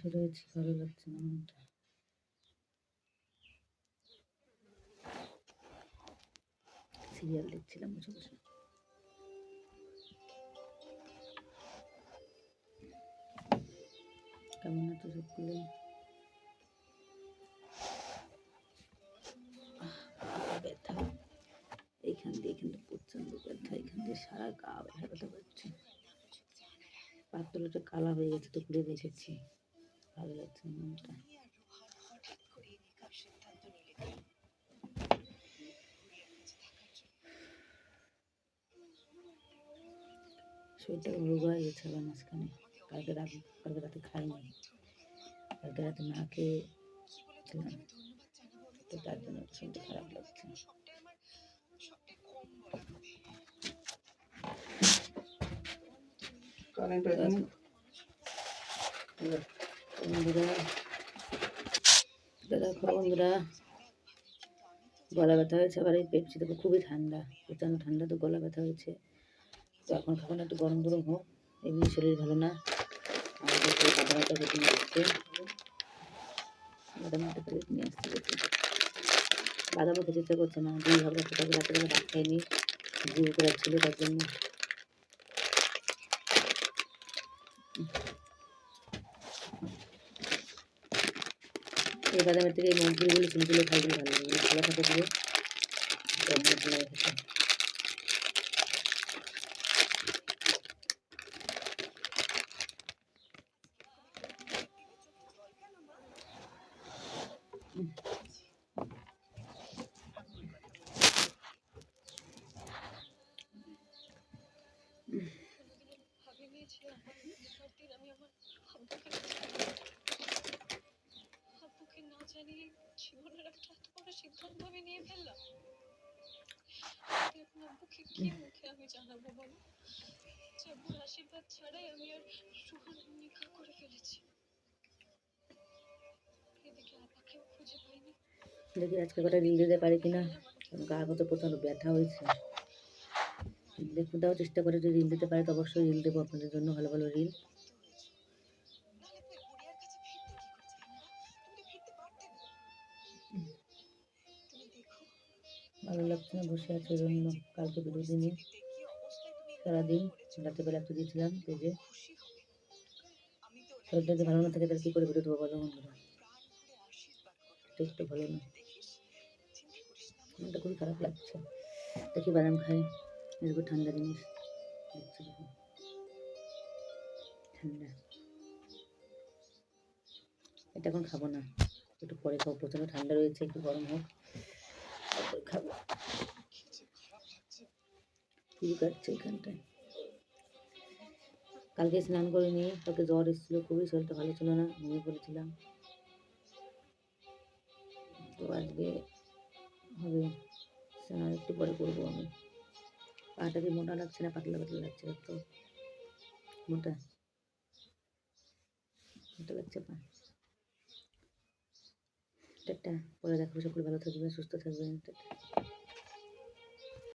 বসে রয়েছি, ভালো লাগছে না মনটা। সিরিয়াল দেখছিলাম বসে বসে। কেমন আছো সকলে? ব্যথা এইখান দিয়ে, কিন্তু প্রচন্ড ব্যথা এখান দিয়ে, সারা গা ব্যথা পাচ্ছে। পাতলটা কালা হয়ে গেছে তো খুলে রেখেছি, ভালো লাগছে না মনটা। শরীরটা রোগা হয়ে গেছে আবার মাঝখানে। কালকে রাতে খাইনি, কালকে রাতে না খেয়ে ছিলাম, তো তার জন্য শরীরটা খারাপ লাগছে। বন্ধুরা, গলা ব্যথা হয়েছে আবার, এই পেপসি থেকে খুবই ঠান্ডা, প্রচণ্ড ঠান্ডা, তো গলা ব্যথা হয়েছে। তো এখন খাবো না, একটু গরম গরম হোক, এমনি শরীর ভালো না। আর কাদা মাথা কেটে নিয়ে আসছে, কাদা মাথা কেটে নিয়ে আসছে। বাদামও খেতে ইচ্ছা করছে না, দুই ভাবনা সকালে রাত্রেবেলা ভাত খাইনি, জিউ করে ছিল তার জন্য। এই বাদামের থেকে এই মুগগুলো চুলগুলো খাইলে ভালো লাগে, ভালো থাকে দিয়ে জীবনের একটা এত বড় সিদ্ধান্ত আমি নিয়ে ফেললাম। এখন আব্বুকে কি মুখে আমি জানাবো বলো? আব্বুর আশীর্বাদ ছাড়াই আমি আর সুহান নিকাহ করে ফেলেছি। এদিকে আপাকেও খুঁজে পাইনি। দেখি আজকে কটা রিল দিতে পারি কিনা, গা হাতে প্রচন্ড ব্যথা হয়েছে। দেখতে দেওয়ার চেষ্টা করে, যদি রিল দিতে পারে তো অবশ্যই রিল দেবো আপনাদের জন্য, ভালো ভালো রিল। ভালো লাগছে না, বসে আছে জন্য। কালকে বিরোধী নিয়ে সারাদিন রাত্রেবেলা একটু দিয়েছিলাম পেজে। শরীরটা যদি ভালো না থাকে তাহলে কী করে ভিডিও দেবো বলো বন্ধুরা? একটু ভালো না, মনটা খুবই খারাপ লাগছে। দেখি বাদাম খাই, এরকম ঠান্ডা জিনিস দেখছি, ঠান্ডা। এটা এখন খাবো না, একটু পরে খাবো, প্রচণ্ড ঠান্ডা রয়েছে, একটু গরম হোক তারপরে খাবো। কি কাটছে এখানটায়। কালকে স্নান করিনি, কালকে জ্বর এসেছিলো, খুবই শরীরটা ভালো ছিল না, ঘুমিয়ে পড়েছিলাম। তো আজকে হবে স্নান, একটু পরে করবো আমি। পাটা কি মোটা লাগছে না পাতলা পাতলা লাগছে? একটু মোটা মোটা লাগছে পা। টাটা, পরে দেখো, সকলে ভালো থাকবে, সুস্থ থাকবেন। টাটা।